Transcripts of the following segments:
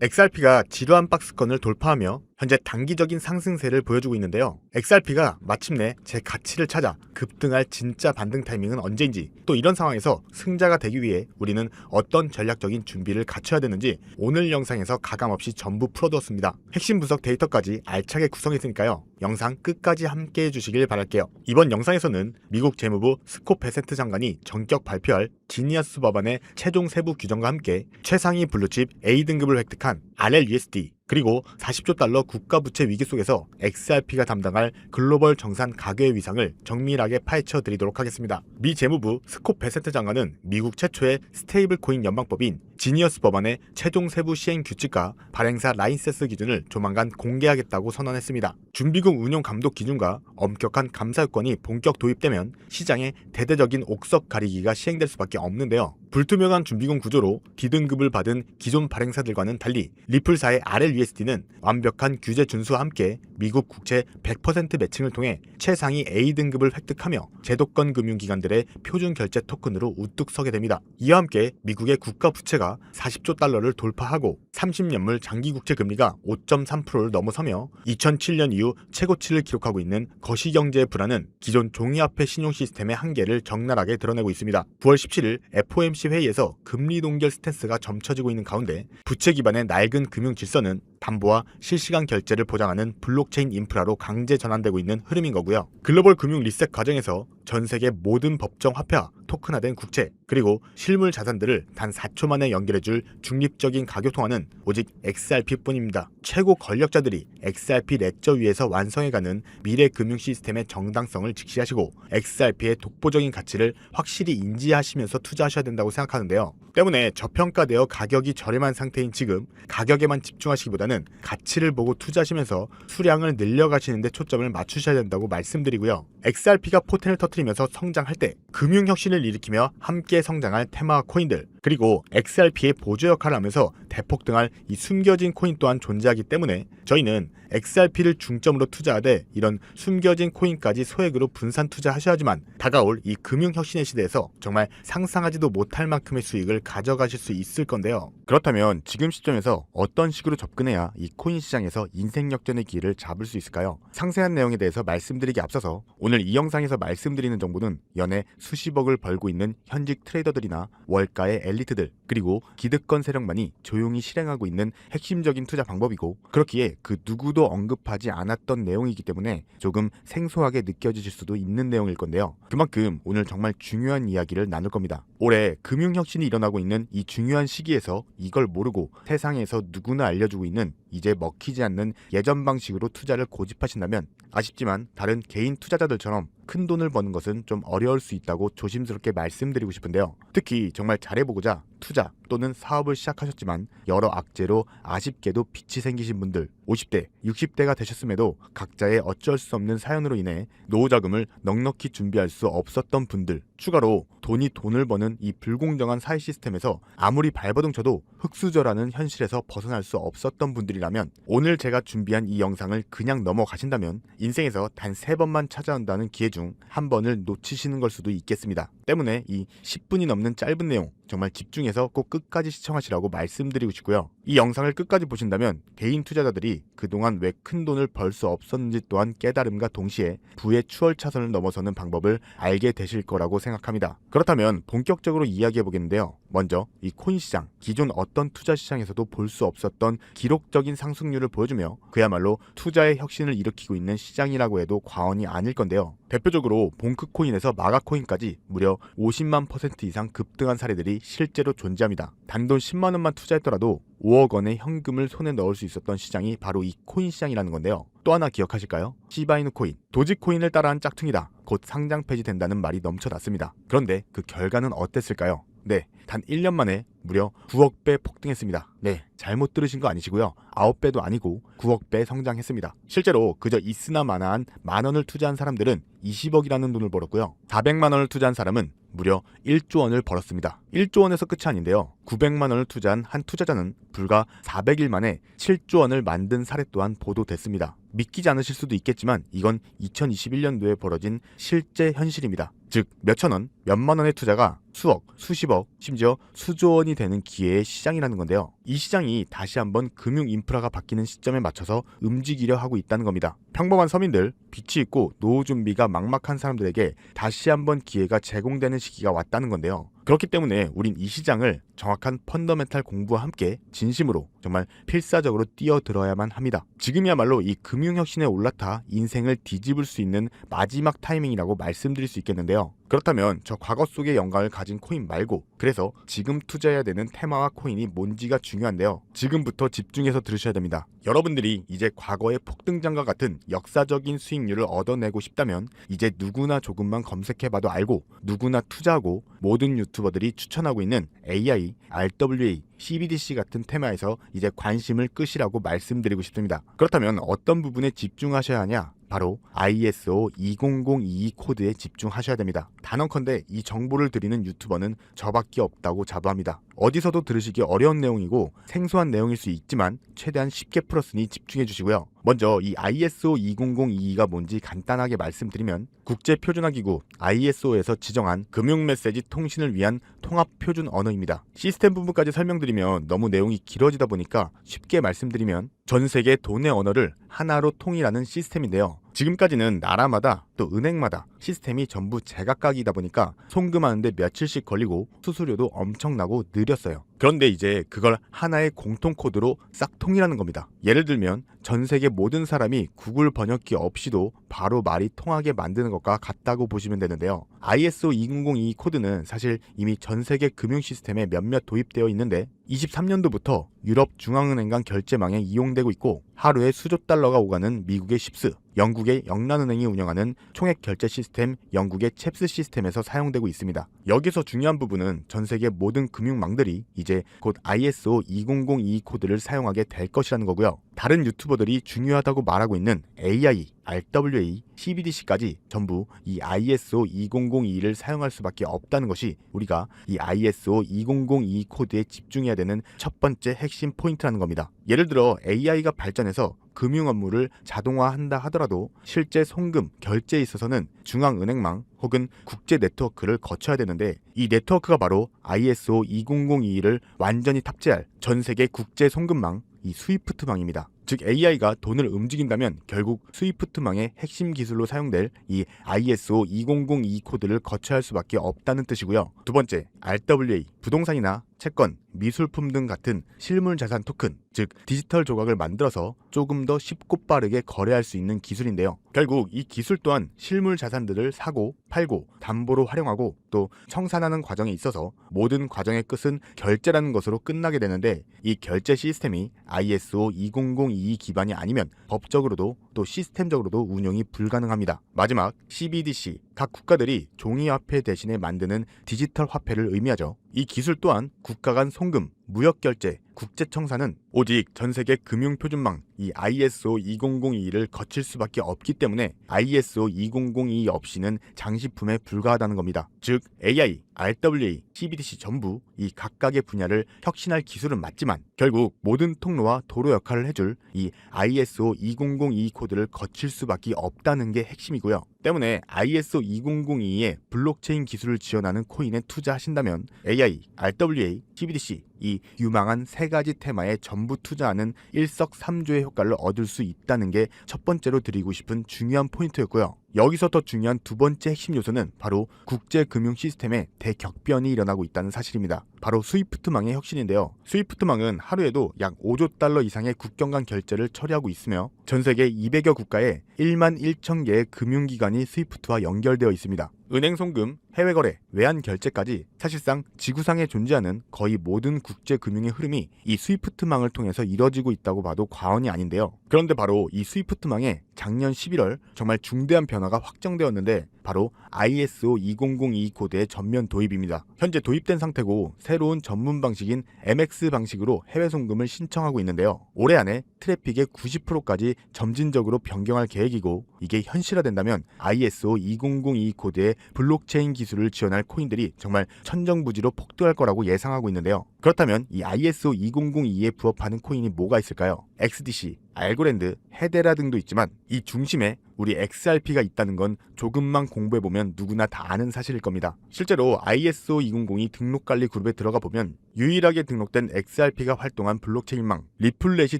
XRP가 지루한 박스권을 돌파하며 현재 단기적인 상승세를 보여주고 있는데요. XRP가 마침내 제 가치를 찾아 급등할 진짜 반등 타이밍은 언제인지, 또 이런 상황에서 승자가 되기 위해 우리는 어떤 전략적인 준비를 갖춰야 되는지 오늘 영상에서 가감없이 전부 풀어두었습니다. 핵심 분석 데이터까지 알차게 구성했으니까요. 영상 끝까지 함께 해주시길 바랄게요. 이번 영상에서는 미국 재무부 스콧 베센트 장관이 전격 발표할 지니어스 법안의 최종 세부 규정과 함께 최상위 블루칩 A등급을 획득한 RLUSD, 그리고 40조 달러 국가부채 위기 속에서 XRP가 담당할 글로벌 정산 가계의 위상을 정밀하게 파헤쳐 드리도록 하겠습니다. 미 재무부 스콧 베센트 장관은 미국 최초의 스테이블 코인 연방법인 지니어스 법안의 최종 세부 시행 규칙과 발행사 라이센스 기준을 조만간 공개하겠다고 선언했습니다. 준비금 운용 감독 기준과 엄격한 감사 요건이 본격 도입되면 시장에 대대적인 옥석 가리기가 시행될 수밖에 없는데요. 불투명한 준비금 구조로 D등급을 받은 기존 발행사들과는 달리 리플사의 RLUSD는 완벽한 규제 준수와 함께 미국 국채 100% 매칭을 통해 최상위 A등급을 획득하며 제도권 금융기관들의 표준 결제 토큰으로 우뚝 서게 됩니다. 이와 함께 미국의 국가 부채가 40조 달러를 돌파하고 30년물 장기 국채 금리가 5.3%를 넘어서며 2007년 이후 최고치를 기록하고 있는 거시경제의 불안은 기존 종이화폐 신용 시스템의 한계를 적나라하게 드러내고 있습니다. 9월 17일 FOMC 회의에서 금리 동결 스탠스가 점쳐지고 있는 가운데 부채 기반의 낡은 금융 질서는 담보와 실시간 결제를 보장하는 블록체인 인프라로 강제 전환되고 있는 흐름인 거고요. 글로벌 금융 리셋 과정에서 전 세계 모든 법정 화폐와 토큰화된 국채, 그리고 실물 자산들을 단 4초 만에 연결해줄 중립적인 가격 통화는 오직 XRP뿐입니다. 최고 권력자들이 XRP 레저 위에서 완성해가는 미래 금융 시스템의 정당성을 직시하시고 XRP의 독보적인 가치를 확실히 인지하시면서 투자하셔야 된다고 생각하는데요. 때문에 저평가되어 가격이 저렴한 상태인 지금 가격에만 집중하시기보다는 가치를 보고 투자하시면서 수량을 늘려가시는 데 초점을 맞추셔야 된다고 말씀드리고요. XRP가 포텐을 터뜨리면서 성장할 때 금융혁신을 일으키며 함께 성장할 테마 코인들, 그리고 XRP의 보조 역할을 하면서 대폭등할 이 숨겨진 코인 또한 존재하기 때문에 저희는 XRP를 중점으로 투자하되 이런 숨겨진 코인까지 소액으로 분산 투자하셔야지만 다가올 이 금융혁신의 시대에서 정말 상상하지도 못할 만큼의 수익을 가져가실 수 있을 건데요. 그렇다면 지금 시점에서 어떤 식으로 접근해야 이 코인 시장에서 인생 역전의 기회를 잡을 수 있을까요? 상세한 내용에 대해서 말씀드리기 앞서서 오늘 이 영상에서 말씀드리는 정보는 연애 수십억을 벌고 있는 현직 트레이더들이나 월가의 엘리트들, 그리고 기득권 세력만이 조용히 실행하고 있는 핵심적인 투자 방법이고, 그렇기에 그 누구도 언급하지 않았던 내용이기 때문에 조금 생소하게 느껴지실 수도 있는 내용일 건데요. 그만큼 오늘 정말 중요한 이야기를 나눌 겁니다. 올해 금융혁신이 일어나고 있는 이 중요한 시기에서 이걸 모르고 세상에서 누구나 알려주고 있는 이제 먹히지 않는 예전 방식으로 투자를 고집하신다면 아쉽지만 다른 개인 투자자들처럼 큰 돈을 버는 것은 좀 어려울 수 있다고 조심스럽게 말씀드리고 싶은데요. 특히 정말 잘해보고자 투자 또는 사업을 시작하셨지만 여러 악재로 아쉽게도 빚이 생기신 분들, 50대, 60대가 되셨음에도 각자의 어쩔 수 없는 사연으로 인해 노후자금을 넉넉히 준비할 수 없었던 분들, 추가로 돈이 돈을 버는 이 불공정한 사회 시스템에서 아무리 발버둥 쳐도 흙수저라는 현실에서 벗어날 수 없었던 분들이라면 오늘 제가 준비한 이 영상을 그냥 넘어가신다면 인생에서 단 3번만 찾아온다는 기회 중 한 번을 놓치시는 걸 수도 있겠습니다. 때문에 이 10분이 넘는 짧은 내용 정말 집중해서 꼭 끝까지 시청하시라고 말씀드리고 싶고요. 이 영상을 끝까지 보신다면 개인 투자자들이 그동안 왜 큰 돈을 벌 수 없었는지 또한 깨달음과 동시에 부의 추월차선을 넘어서는 방법을 알게 되실 거라고 생각합니다. 그렇다면 본격적으로 이야기해 보겠는데요. 먼저 이 코인 시장, 기존 어떤 투자 시장에서도 볼 수 없었던 기록적인 상승률을 보여주며 그야말로 투자의 혁신을 일으키고 있는 시장이라고 해도 과언이 아닐 건데요. 대표적으로 봉크코인에서 마가코인까지 무려 50만 % 이상 급등한 사례들이 실제로 존재합니다. 단돈 10만 원만 투자했더라도 5억 원의 현금을 손에 넣을 수 있었던 시장이 바로 이 코인 시장이라는 건데요. 또 하나 기억하실까요? 시바이누 코인, 도지코인을 따라한 짝퉁이다. 곧 상장 폐지된다는 말이 넘쳐났습니다. 그런데 그 결과는 어땠을까요? 네, 단 1년 만에 무려 9억 배 폭등했습니다. 네, 잘못 들으신 거 아니시고요. 9배도 아니고 9억 배 성장했습니다. 실제로 그저 있으나 마나한 만 원을 투자한 사람들은 20억이라는 돈을 벌었고요. 400만 원을 투자한 사람은 무려 1조 원을 벌었습니다. 1조 원에서 끝이 아닌데요. 900만 원을 투자한 한 투자자는 불과 400일 만에 7조 원을 만든 사례 또한 보도됐습니다. 믿기지 않으실 수도 있겠지만 이건 2021년도에 벌어진 실제 현실입니다. 즉 몇천 원, 몇만 원의 투자가 수억, 수십억, 심지어 수조 원이 되는 기회의 시장이라는 건데요. 이 시장이 다시 한번 금융 인프라가 바뀌는 시점에 맞춰서 움직이려 하고 있다는 겁니다. 평범한 서민들, 빚이 있고 노후 준비가 막막한 사람들에게 다시 한번 기회가 제공되는 시기가 왔다는 건데요. 그렇기 때문에 우린 이 시장을 정확한 펀더멘탈 공부와 함께 진심으로 정말 필사적으로 뛰어들어야만 합니다. 지금이야말로 이 금융혁신에 올라타 인생을 뒤집을 수 있는 마지막 타이밍이라고 말씀드릴 수 있겠는데요. 그렇다면 저 과거 속의 영광을 가진 코인 말고 그래서 지금 투자해야 되는 테마와 코인이 뭔지가 중요한데요. 지금부터 집중해서 들으셔야 됩니다. 여러분들이 이제 과거의 폭등장과 같은 역사적인 수익률을 얻어내고 싶다면 이제 누구나 조금만 검색해봐도 알고 누구나 투자하고 모든 유튜버들이 추천하고 있는 AI, RWA, CBDC 같은 테마에서 이제 관심을 끄시라고 말씀드리고 싶습니다. 그렇다면 어떤 부분에 집중하셔야 하냐? 바로 ISO 20022 코드에 집중하셔야 됩니다. 단언컨대 이 정보를 드리는 유튜버는 저밖에 없다고 자부합니다. 어디서도 들으시기 어려운 내용이고 생소한 내용일 수 있지만 최대한 쉽게 풀었으니 집중해 주시고요. 먼저 이 ISO 20022가 뭔지 간단하게 말씀드리면 국제표준화기구 ISO에서 지정한 금융메시지 통신을 위한 통합표준 언어입니다. 시스템 부분까지 설명드리면 너무 내용이 길어지다 보니까 쉽게 말씀드리면 전 세계 돈의 언어를 하나로 통일하는 시스템인데요. 지금까지는 나라마다 또 은행마다 시스템이 전부 제각각이다 보니까 송금하는데 며칠씩 걸리고 수수료도 엄청나고 느렸어요. 그런데 이제 그걸 하나의 공통 코드로 싹 통일하는 겁니다. 예를 들면 전 세계 모든 사람이 구글 번역기 없이도 바로 말이 통하게 만드는 것과 같다고 보시면 되는데요. ISO 20022 코드는 사실 이미 전 세계 금융 시스템에 몇몇 도입되어 있는데 23년도부터 유럽 중앙은행 간 결제망에 이용되고 있고 하루에 수조 달러가 오가는 미국의 십스, 영국의 영란은행이 운영하는 총액 결제 시스템 영국의 챕스 시스템에서 사용되고 있습니다. 여기서 중요한 부분은 전 세계 모든 금융망들이 이제 곧 ISO 20022 코드를 사용하게 될 것이라는 거고요. 다른 유튜버들이 중요하다고 말하고 있는 AI, RWA, CBDC까지 전부 이 ISO 2022를 사용할 수밖에 없다는 것이 우리가 이 ISO 2022 코드에 집중해야 되는 첫 번째 핵심 포인트라는 겁니다. 예를 들어 AI가 발전해서 금융 업무를 자동화한다 하더라도 실제 송금, 결제에 있어서는 중앙은행망 혹은 국제 네트워크를 거쳐야 되는데 이 네트워크가 바로 ISO 2022를 완전히 탑재할 전 세계 국제 송금망 이 스위프트망입니다. 즉 AI가 돈을 움직인다면 결국 스위프트망의 핵심 기술로 사용될 이 ISO 2022 코드를 거쳐야 할 수밖에 없다는 뜻이고요. 두 번째, RWA, 부동산이나 채권, 미술품 등 같은 실물 자산 토큰, 즉 디지털 조각을 만들어서 조금 더 쉽고 빠르게 거래할 수 있는 기술인데요. 결국 이 기술 또한 실물 자산들을 사고 팔고 담보로 활용하고 또 청산하는 과정에 있어서 모든 과정의 끝은 결제라는 것으로 끝나게 되는데 이 결제 시스템이 ISO 2022 기반이 아니면 법적으로도 또 시스템적으로도 운용이 불가능합니다. 마지막, CBDC, 각 국가들이 종이화폐 대신에 만드는 디지털 화폐를 의미하죠. 이 기술 또한 국가 간 송금, 무역결제, 국제청산은 오직 전세계 금융표준망 이 ISO 2022를 거칠 수밖에 없기 때문에 ISO 2022 없이는 장식품에 불과하다는 겁니다. 즉 AI, RWA, CBDC 전부 이 각각의 분야를 혁신할 기술은 맞지만 결국 모든 통로와 도로 역할을 해줄 이 ISO 2022 코드를 거칠 수밖에 없다는 게 핵심이고요. 때문에 ISO 2022의 블록체인 기술을 지원하는 코인에 투자하신다면 AI, RWA, CBDC 이 유망한 세 가지 테마에 전부 투자하는 일석삼조의 효과를 얻을 수 있다는 게 첫 번째로 드리고 싶은 중요한 포인트였고요. 여기서 더 중요한 두 번째 핵심 요소는 바로 국제 금융 시스템에 대격변이 일어나고 있다는 사실입니다. 바로 스위프트망의 혁신인데요. 스위프트망은 하루에도 약 5조 달러 이상의 국경 간 결제를 처리하고 있으며 전 세계 200여 국가에 1만 1천 개의 금융기관이 스위프트와 연결되어 있습니다. 은행 송금, 해외 거래, 외환 결제까지 사실상 지구상에 존재하는 거의 모든 국제 금융의 흐름이 이 스위프트망을 통해서 이뤄지고 있다고 봐도 과언이 아닌데요. 그런데 바로 이 스위프트망에 작년 11월 정말 중대한 변화가 확정되었는데 바로 ISO 2022 코드의 전면 도입입니다. 현재 도입된 상태고 새로운 전문 방식인 MX 방식으로 해외 송금을 신청하고 있는데요. 올해 안에 트래픽의 90%까지 점진적으로 변경할 계획이고, 이게 현실화된다면 ISO 2002 코드의 블록체인 기술을 지원할 코인들이 정말 천정부지로 폭등할 거라고 예상하고 있는데요. 그렇다면 이 ISO 2002에 부합하는 코인이 뭐가 있을까요? XDC, 알고랜드, 헤데라 등도 있지만 이 중심에 우리 XRP가 있다는 건 조금만 공부해보면 누구나 다 아는 사실일 겁니다. 실제로 ISO 2002 등록관리 그룹에 들어가 보면 유일하게 등록된 XRP가 활동한 블록체인망 리플렛이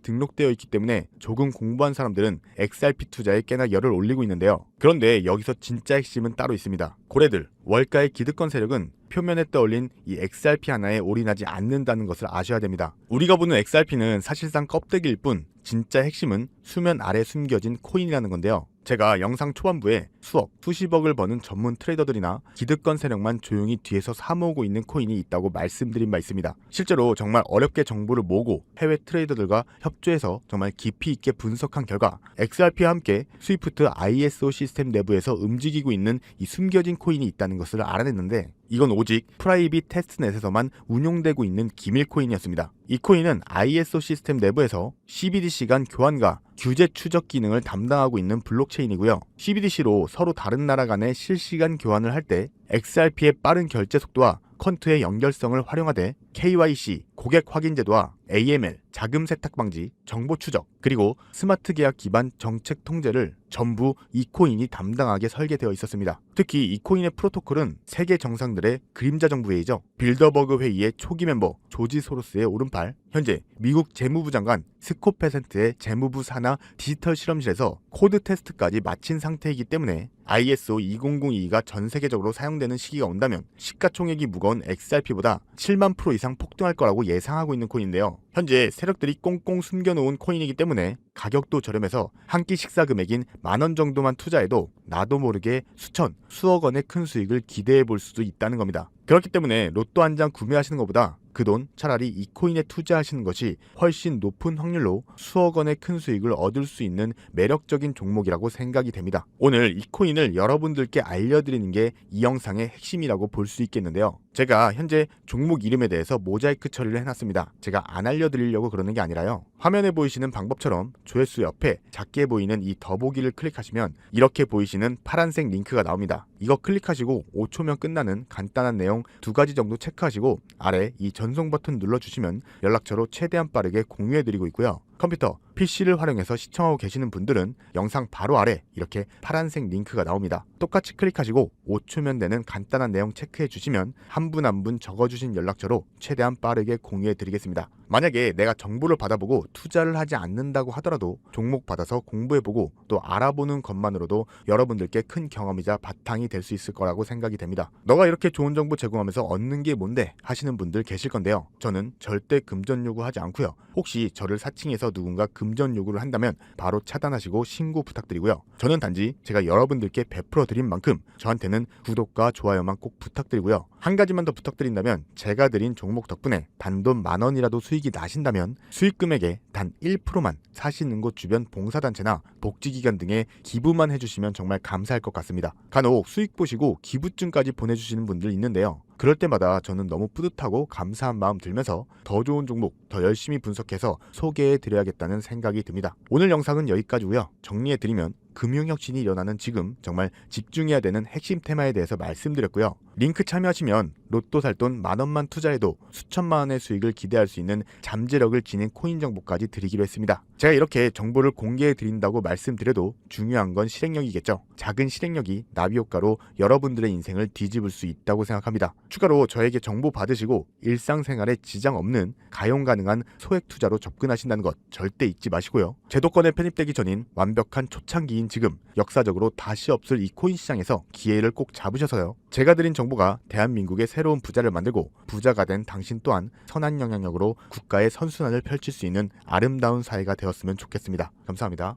등록되어 있기 때문에 조금 공부한 사람들은 XRP 투자에 꽤나 열을 올리고 있는데요. 그런데 여기서 진짜 핵심은 따로 있습니다. 고래들, 월가의 기득권 세력은 표면에 떠올린 이 XRP 하나에 올인하지 않는다는 것을 아셔야 됩니다. 우리가 보는 XRP는 사실상 껍데기일 뿐 진짜 핵심은 수면 아래 숨겨진 코인이라는 건데요. 제가 영상 초반부에 수억, 수십억을 버는 전문 트레이더들이나 기득권 세력만 조용히 뒤에서 사모으고 있는 코인이 있다고 말씀드린 바 있습니다. 실제로 정말 어렵게 정보를 모으고 해외 트레이더들과 협조해서 정말 깊이 있게 분석한 결과 XRP와 함께 스위프트 ISO 시스템 내부에서 움직이고 있는 이 숨겨진 코인이 있다는 것을 알아냈는데, 이건 오직 프라이빗 테스트넷에서만 운용되고 있는 기밀 코인이었습니다. 이 코인은 ISO 시스템 내부에서 CBDC 간 교환과 규제 추적 기능을 담당하고 있는 블록체인이고요. CBDC로 서로 다른 나라 간의 실시간 교환을 할 때 XRP의 빠른 결제 속도와 퀀트의 연결성을 활용하되 KYC, 고객 확인 제도와 AML, 자금 세탁 방지, 정보 추적, 그리고 스마트 계약 기반 정책 통제를 전부 이 코인이 담당하게 설계되어 있었습니다. 특히 이 코인의 프로토콜은 세계 정상들의 그림자 정부회의죠. 빌더버그 회의의 초기 멤버 조지 소로스의 오른팔, 현재 미국 재무부 장관 스콧 베센트의 재무부 산하 디지털 실험실에서 코드 테스트까지 마친 상태이기 때문에 ISO 2002가 전 세계적으로 사용되는 시기가 온다면 시가총액이 무거운 XRP보다 7만 % 이상 폭등할 거라고 예상하고 있는 코인인데요. 현재 세력들이 꽁꽁 숨겨놓은 코인이기 때문에 가격도 저렴해서 한 끼 식사 금액인 10,000원 정도만 투자해도 나도 모르게 수천, 수억 원의 큰 수익을 기대해 볼 수도 있다는 겁니다. 그렇기 때문에 로또 한 장 구매하시는 것보다 그 돈 차라리 이 코인에 투자하시는 것이 훨씬 높은 확률로 수억 원의 큰 수익을 얻을 수 있는 매력적인 종목이라고 생각이 됩니다. 오늘 이 코인을 여러분들께 알려드리는 게 이 영상의 핵심이라고 볼 수 있겠는데요. 제가 현재 종목 이름에 대해서 모자이크 처리를 해놨습니다. 제가 안 알려드리려고 그러는 게 아니라요. 화면에 보이시는 방법처럼 조회수 옆에 작게 보이는 이 더보기를 클릭하시면 이렇게 보이시는 파란색 링크가 나옵니다. 이거 클릭하시고 5초면 끝나는 간단한 내용 2가지 정도 체크하시고 아래 이 전송 버튼 눌러주시면 연락처로 최대한 빠르게 공유해드리고 있고요. 컴퓨터, PC를 활용해서 시청하고 계시는 분들은 영상 바로 아래 이렇게 파란색 링크가 나옵니다. 똑같이 클릭하시고 5초면 되는 간단한 내용 체크해 주시면 한 분 한 분 적어주신 연락처로 최대한 빠르게 공유해 드리겠습니다. 만약에 내가 정보를 받아보고 투자를 하지 않는다고 하더라도 종목 받아서 공부해보고 또 알아보는 것만으로도 여러분들께 큰 경험이자 바탕이 될 수 있을 거라고 생각이 됩니다. 너가 이렇게 좋은 정보 제공하면서 얻는 게 뭔데 하시는 분들 계실 건데요. 저는 절대 금전 요구하지 않고요. 혹시 저를 사칭해서 누군가 금전 요구를 한다면 바로 차단하시고 신고 부탁드리고요. 저는 단지 제가 여러분들께 베풀어 드린 만큼 저한테는 구독과 좋아요만 꼭 부탁드리고요. 한 가지만 더 부탁드린다면 제가 드린 종목 덕분에 단돈 10,000원이라도 수익이 나신다면 수익 금액의 단 1%만 사시는 곳 주변 봉사단체나 복지기관 등에 기부만 해주시면 정말 감사할 것 같습니다. 간혹 수익 보시고 기부증까지 보내주시는 분들 있는데요. 그럴 때마다 저는 너무 뿌듯하고 감사한 마음 들면서 더 좋은 종목, 더 열심히 분석해서 소개해드려야겠다는 생각이 듭니다. 오늘 영상은 여기까지고요. 정리해드리면 금융혁신이 일어나는 지금 정말 집중해야 되는 핵심 테마에 대해서 말씀드렸고요. 링크 참여하시면 로또 살 돈 10,000원만 투자해도 수천만 원의 수익을 기대할 수 있는 잠재력을 지닌 코인 정보까지 드리기로 했습니다. 제가 이렇게 정보를 공개해 드린다고 말씀드려도 중요한 건 실행력이겠죠. 작은 실행력이 나비 효과로 여러분들의 인생을 뒤집을 수 있다고 생각합니다. 추가로 저에게 정보 받으시고 일상생활에 지장 없는 가용 가능한 소액 투자로 접근하신다는 것 절대 잊지 마시고요. 제도권에 편입되기 전인 완벽한 초창기인 지금 역사적으로 다시 없을 이 코인 시장에서 기회를 꼭 잡으셔서요. 제가 드린 정보가 대한민국의 새로운 부자를 만들고 부자가 된 당신 또한 선한 영향력으로 국가의 선순환을 펼칠 수 있는 아름다운 사회가 되었으면 좋겠습니다. 감사합니다.